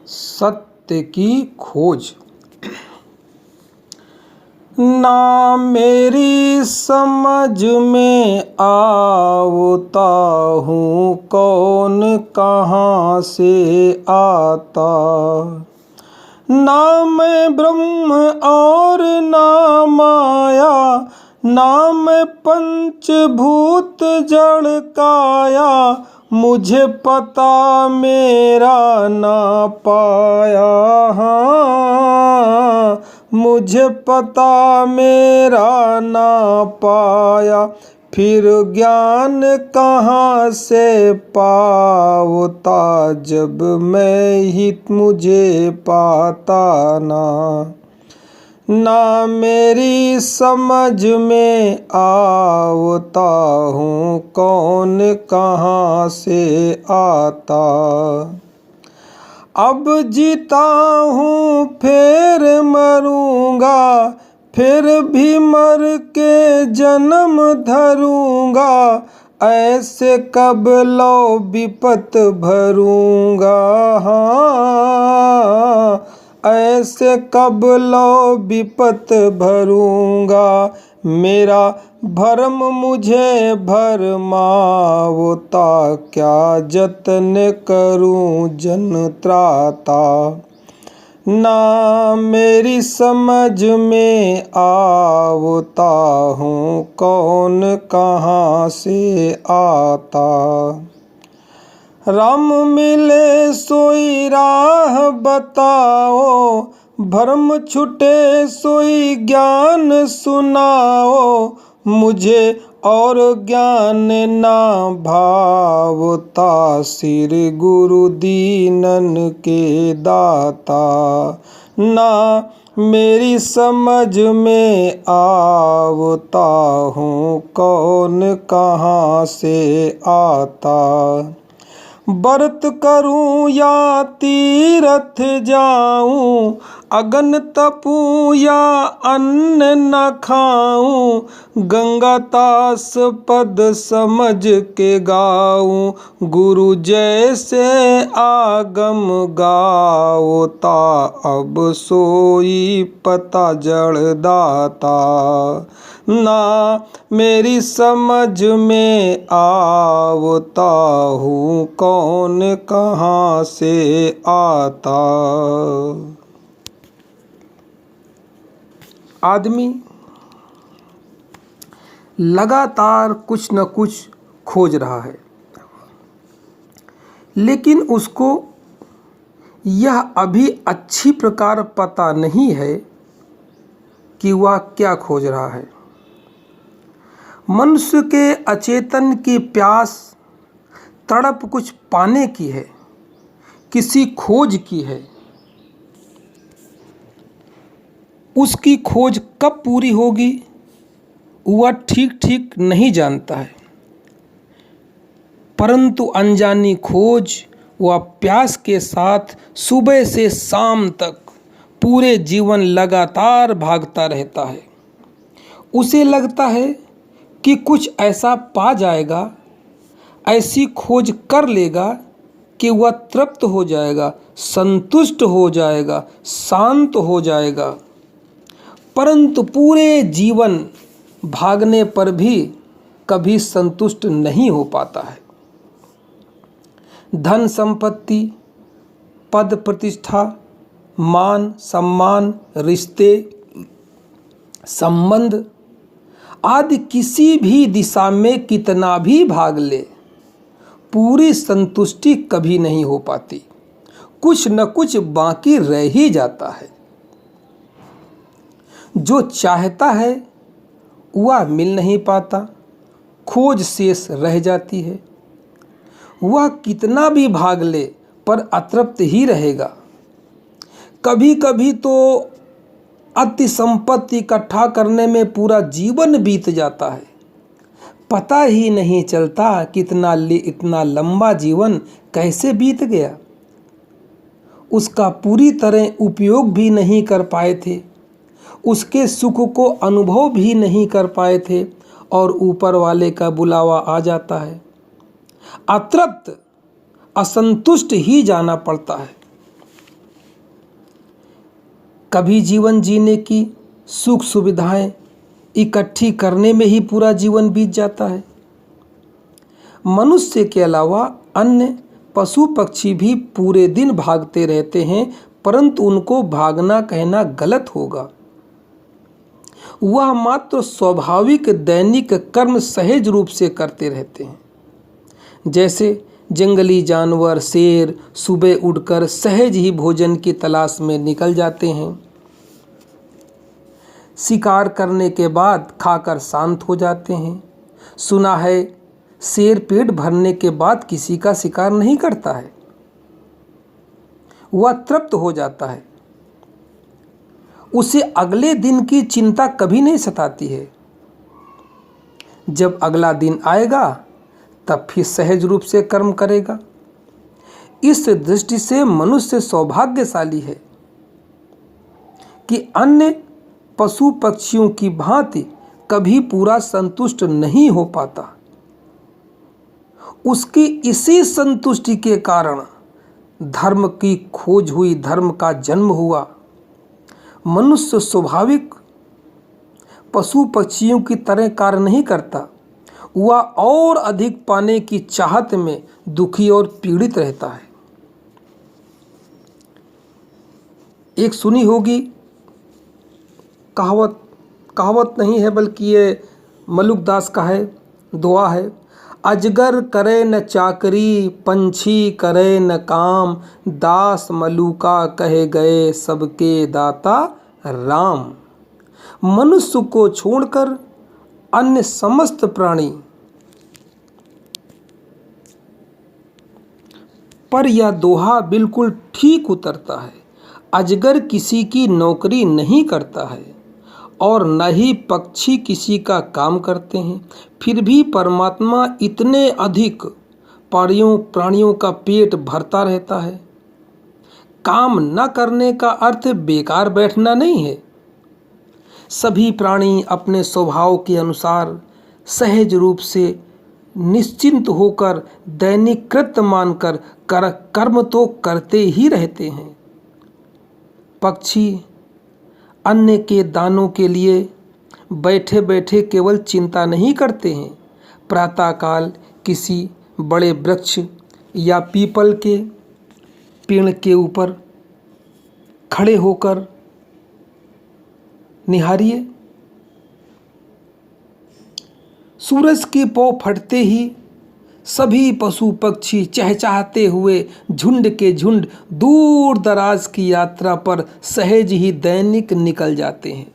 सत्य की खोज। ना मेरी समझ में आवता हूँ कौन कहाँ से आता, ना मैं ब्रह्म और ना माया, ना मैं पंचभूत जड़ काया, मुझे पता मेरा ना पाया। हाँ, मुझे पता मेरा ना पाया, फिर ज्ञान कहाँ से पावता, जब मैं ही मुझे पाता ना। ना मेरी समझ में आवता हूँ कौन कहाँ से आता, अब जीता हूँ फिर मरूंगा, फिर भी मर के जन्म धरूंगा, ऐसे कब लो विपत भरूंगा। हाँ, ऐसे कब लो विपत भरूंगा, मेरा भरम मुझे भरमावता, क्या जतन करूं जन त्राता। ना मेरी समझ में आवता हूँ कौन कहाँ से आता, राम मिले सोई राह बताओ, भरम छुटे सोई ज्ञान सुनाओ, मुझे और ज्ञान ना भावता, श्री गुरु दीनन के दाता। ना मेरी समझ में आवता हूँ कौन कहाँ से आता, व्रत करूं या तीरथ जाऊं, अगन तपूं या अन्न न खाऊं, गंगा तास पद समझ के गाऊं, गुरु जैसे आगम गाओता, अब सोई पता जड़ दाता। ना मेरी समझ में आवता हूँ कौन कहाँ से आता। आदमी लगातार कुछ न कुछ खोज रहा है, लेकिन उसको यह अभी अच्छी प्रकार पता नहीं है कि वह क्या खोज रहा है। मनुष्य के अचेतन की प्यास तड़प कुछ पाने की है, किसी खोज की है। उसकी खोज कब पूरी होगी वह ठीक ठीक नहीं जानता है, परंतु अनजानी खोज व प्यास के साथ सुबह से शाम तक पूरे जीवन लगातार भागता रहता है। उसे लगता है कि कुछ ऐसा पा जाएगा, ऐसी खोज कर लेगा कि वह तृप्त हो जाएगा, संतुष्ट हो जाएगा, शांत हो जाएगा, परंतु पूरे जीवन भागने पर भी कभी संतुष्ट नहीं हो पाता है। धन संपत्ति, पद प्रतिष्ठा, मान सम्मान, रिश्ते, संबंध आदि किसी भी दिशा में कितना भी भाग ले, पूरी संतुष्टि कभी नहीं हो पाती। कुछ न कुछ बाकी रह ही जाता है। जो चाहता है वह मिल नहीं पाता, खोज शेष रह जाती है। वह कितना भी भाग ले पर अतृप्त ही रहेगा। कभी कभी तो अति संपत्ति इकट्ठा करने में पूरा जीवन बीत जाता है, पता ही नहीं चलता कितना इतना लंबा जीवन कैसे बीत गया। उसका पूरी तरह उपयोग भी नहीं कर पाए थे, उसके सुख को अनुभव भी नहीं कर पाए थे, और ऊपर वाले का बुलावा आ जाता है। अतृप्त, असंतुष्ट ही जाना पड़ता है। कभी जीवन जीने की सुख सुविधाएं इकट्ठी करने में ही पूरा जीवन बीत जाता है। मनुष्य के अलावा अन्य पशु पक्षी भी पूरे दिन भागते रहते हैं, परंतु उनको भागना कहना गलत होगा। वह मात्र स्वाभाविक दैनिक कर्म सहज रूप से करते रहते हैं। जैसे जंगली जानवर शेर सुबह उठकर सहज ही भोजन की तलाश में निकल जाते हैं, शिकार करने के बाद खाकर शांत हो जाते हैं। सुना है शेर पेट भरने के बाद किसी का शिकार नहीं करता है, वह तृप्त हो जाता है, उसे अगले दिन की चिंता कभी नहीं सताती है। जब अगला दिन आएगा तब फिर सहज रूप से कर्म करेगा। इस दृष्टि से मनुष्य सौभाग्यशाली है कि अन्य पशु पक्षियों की भांति कभी पूरा संतुष्ट नहीं हो पाता। उसकी इसी संतुष्टि के कारण धर्म की खोज हुई, धर्म का जन्म हुआ। मनुष्य स्वाभाविक पशु पक्षियों की तरह कार्य नहीं करता, वह और अधिक पाने की चाहत में दुखी और पीड़ित रहता है। एक सुनी होगी कहावत नहीं है बल्कि ये मलुकदास का है, दुआ है। अजगर करे न चाकरी, पंछी करे न काम, दास मलुका कहे गए सबके दाता राम। मनुष्य को छोड़कर अन्य समस्त प्राणी पर यह दोहा बिल्कुल ठीक उतरता है। अजगर किसी की नौकरी नहीं करता है और न ही पक्षी किसी का काम करते हैं, फिर भी परमात्मा इतने अधिक प्राणियों का पेट भरता रहता है। काम न करने का अर्थ बेकार बैठना नहीं है। सभी प्राणी अपने स्वभाव के अनुसार सहज रूप से निश्चिंत होकर दैनिक कृत्य मानकर कर्म तो करते ही रहते हैं। पक्षी अन्न के दानों के लिए बैठे बैठे केवल चिंता नहीं करते हैं, प्रातःकाल किसी बड़े वृक्ष या पीपल के पेड़ के ऊपर खड़े होकर निहारिए। सूरज की पौ फटते ही सभी पशु पक्षी चहचहाते हुए झुंड के झुंड दूर दराज की यात्रा पर सहज ही दैनिक निकल जाते हैं।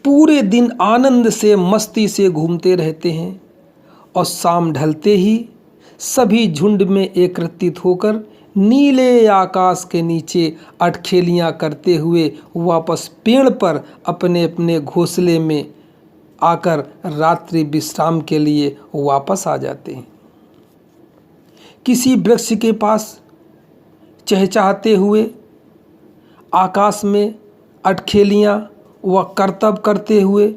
पूरे दिन आनंद से मस्ती से घूमते रहते हैं और शाम ढलते ही सभी झुंड में एकत्रित होकर नीले आकाश के नीचे अटखेलियां करते हुए वापस पेड़ पर अपने अपने घोंसले में आकर रात्रि विश्राम के लिए वापस आ जाते हैं। किसी वृक्ष के पास चहचहाते हुए आकाश में अटखेलियां व करतब करते हुए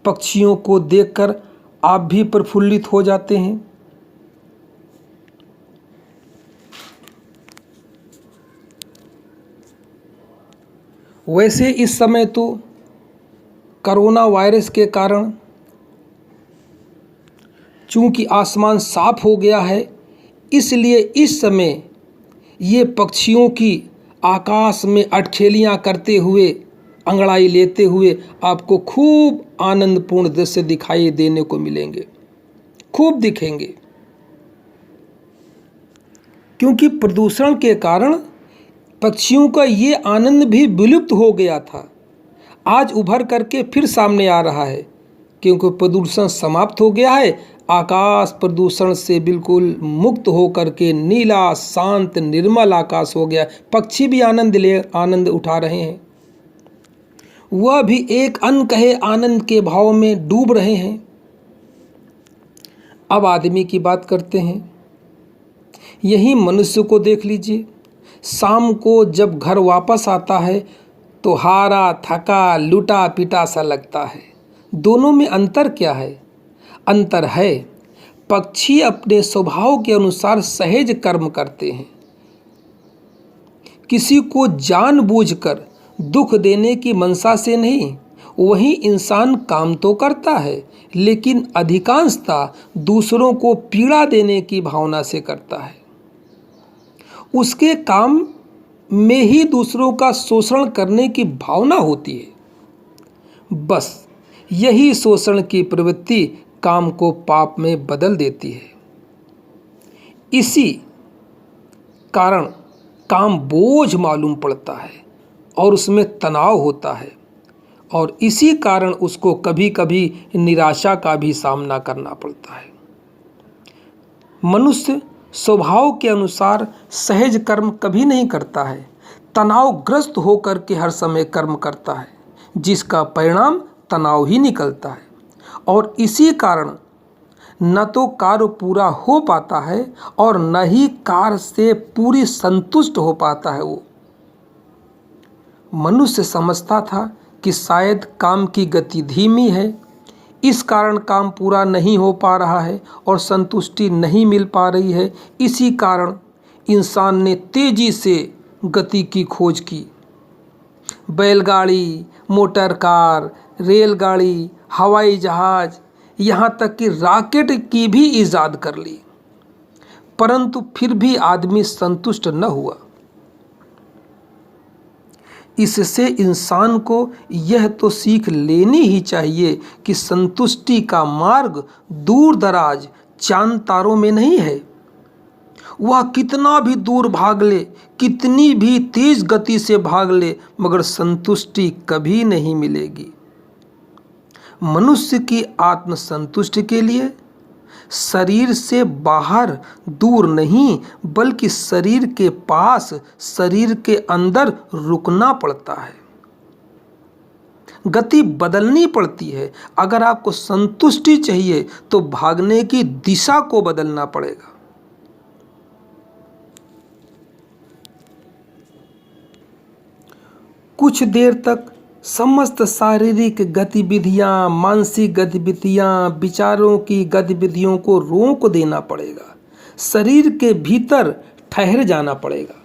पक्षियों को देखकर आप भी प्रफुल्लित हो जाते हैं। वैसे इस समय तो कोरोना वायरस के कारण चूंकि आसमान साफ हो गया है, इसलिए इस समय ये पक्षियों की आकाश में अटखेलियां करते हुए अंगड़ाई लेते हुए आपको खूब आनंदपूर्ण दृश्य दिखाई देने को मिलेंगे, खूब दिखेंगे। क्योंकि प्रदूषण के कारण पक्षियों का ये आनंद भी विलुप्त हो गया था, आज उभर करके फिर सामने आ रहा है। क्योंकि प्रदूषण समाप्त हो गया है, आकाश प्रदूषण से बिल्कुल मुक्त होकर के नीला शांत निर्मल आकाश हो गया। पक्षी भी आनंद उठा रहे हैं, वह भी एक अनकहे आनंद के भाव में डूब रहे हैं। अब आदमी की बात करते हैं। यही मनुष्य को देख लीजिए, शाम को जब घर वापस आता है तो हारा थका लुटा पिटा सा लगता है। दोनों में अंतर क्या है? अंतर है पक्षी अपने स्वभाव के अनुसार सहज कर्म करते हैं। किसी को जानबूझकर दुख देने की मंशा से नहीं। वही इंसान काम तो करता है, लेकिन अधिकांशतः दूसरों को पीड़ा देने की भावना से करता है। उसके काम में ही दूसरों का शोषण करने की भावना होती है। बस यही शोषण की प्रवृत्ति काम को पाप में बदल देती है। इसी कारण काम बोझ मालूम पड़ता है और उसमें तनाव होता है, और इसी कारण उसको कभी कभी निराशा का भी सामना करना पड़ता है। मनुष्य स्वभाव के अनुसार सहज कर्म कभी नहीं करता है, तनावग्रस्त होकर के हर समय कर्म करता है, जिसका परिणाम तनाव ही निकलता है। और इसी कारण न तो कार्य पूरा हो पाता है और न ही कार्य से पूरी संतुष्ट हो पाता है। वो मनुष्य समझता था कि शायद काम की गति धीमी है, इस कारण काम पूरा नहीं हो पा रहा है और संतुष्टि नहीं मिल पा रही है। इसी कारण इंसान ने तेजी से गति की खोज की। बैलगाड़ी, मोटर कार, रेलगाड़ी, हवाई जहाज, यहाँ तक कि रॉकेट की भी ईजाद कर ली, परंतु फिर भी आदमी संतुष्ट न हुआ। इससे इंसान को यह तो सीख लेनी ही चाहिए कि संतुष्टि का मार्ग दूर दराज चांद तारों में नहीं है। वह कितना भी दूर भाग ले, कितनी भी तेज गति से भाग ले, मगर संतुष्टि कभी नहीं मिलेगी। मनुष्य की आत्मसंतुष्टि के लिए शरीर से बाहर दूर नहीं, बल्कि शरीर के पास, शरीर के अंदर रुकना पड़ता है। गति बदलनी पड़ती है। अगर आपको संतुष्टि चाहिए तो भागने की दिशा को बदलना पड़ेगा। कुछ देर तक समस्त शारीरिक गतिविधियां, मानसिक गतिविधियां, विचारों की गतिविधियों को रोक देना पड़ेगा। शरीर के भीतर ठहर जाना पड़ेगा।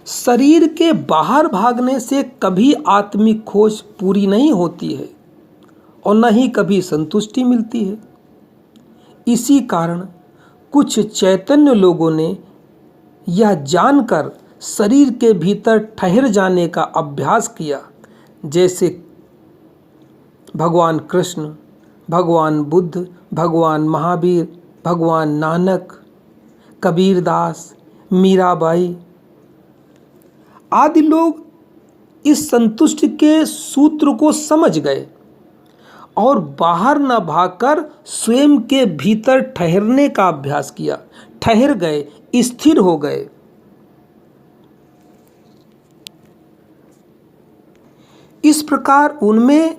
शरीर के बाहर भागने से कभी आत्मिक खोज पूरी नहीं होती है और न ही कभी संतुष्टि मिलती है। इसी कारण कुछ चैतन्य लोगों ने यह जानकर शरीर के भीतर ठहर जाने का अभ्यास किया, जैसे भगवान कृष्ण, भगवान बुद्ध, भगवान महावीर, भगवान नानक, कबीरदास, मीराबाई आदि लोग इस संतुष्टि के सूत्र को समझ गए और बाहर न भागकर स्वयं के भीतर ठहरने का अभ्यास किया। ठहर गए, स्थिर हो गए। इस प्रकार उनमें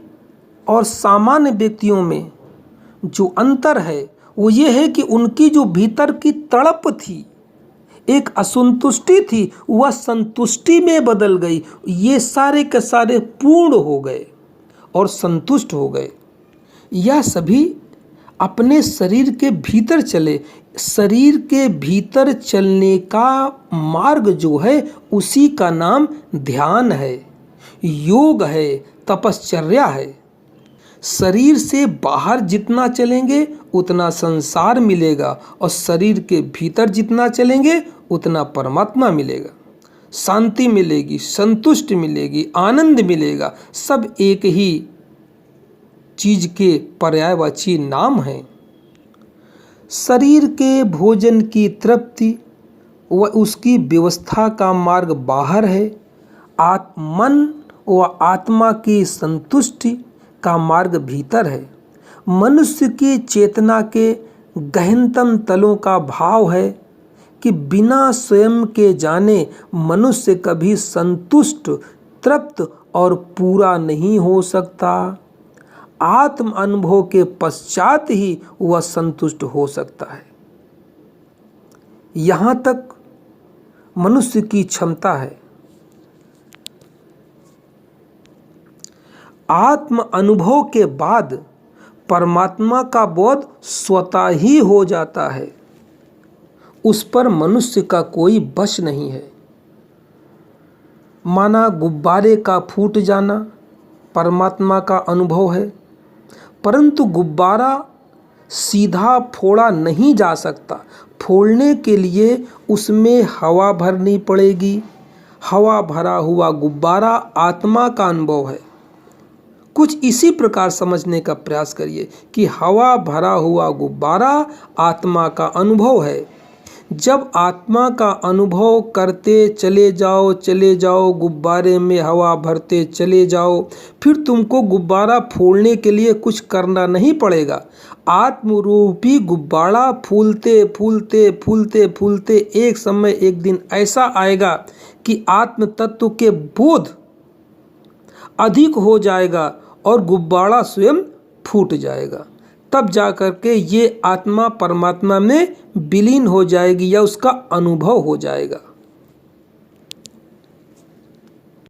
और सामान्य व्यक्तियों में जो अंतर है वो ये है कि उनकी जो भीतर की तड़प थी, एक असंतुष्टि थी, वह संतुष्टि में बदल गई। ये सारे के सारे पूर्ण हो गए और संतुष्ट हो गए। यह सभी अपने शरीर के भीतर चले। शरीर के भीतर चलने का मार्ग जो है उसी का नाम ध्यान है, योग है, तपश्चर्या है। शरीर से बाहर जितना चलेंगे उतना संसार मिलेगा और शरीर के भीतर जितना चलेंगे उतना परमात्मा मिलेगा। शांति मिलेगी, संतुष्टि मिलेगी, आनंद मिलेगा। सब एक ही चीज के पर्यायवाची नाम हैं। शरीर के भोजन की तृप्ति व उसकी व्यवस्था का मार्ग बाहर है। मन व आत्मा की संतुष्टि का मार्ग भीतर है। मनुष्य की चेतना के गहनतम तलों का भाव है कि बिना स्वयं के जाने मनुष्य कभी संतुष्ट, तृप्त और पूरा नहीं हो सकता। आत्म अनुभव के पश्चात ही वह संतुष्ट हो सकता है। यहाँ तक मनुष्य की क्षमता है। आत्म अनुभव के बाद परमात्मा का बोध स्वतः ही हो जाता है। उस पर मनुष्य का कोई बस नहीं है। माना गुब्बारे का फूट जाना परमात्मा का अनुभव है, परंतु गुब्बारा सीधा फोड़ा नहीं जा सकता। फोड़ने के लिए उसमें हवा भरनी पड़ेगी। हवा भरा हुआ गुब्बारा आत्मा का अनुभव है। कुछ इसी प्रकार समझने का प्रयास करिए कि हवा भरा हुआ गुब्बारा आत्मा का अनुभव है। जब आत्मा का अनुभव करते चले जाओ, गुब्बारे में हवा भरते चले जाओ, फिर तुमको गुब्बारा फोड़ने के लिए कुछ करना नहीं पड़ेगा। आत्मरूपी गुब्बारा फूलते फूलते फूलते फूलते एक समय एक दिन ऐसा आएगा कि आत्म तत्व के बोध अधिक हो जाएगा और गुब्बारा स्वयं फूट जाएगा। तब जाकर के ये आत्मा परमात्मा में विलीन हो जाएगी या उसका अनुभव हो जाएगा।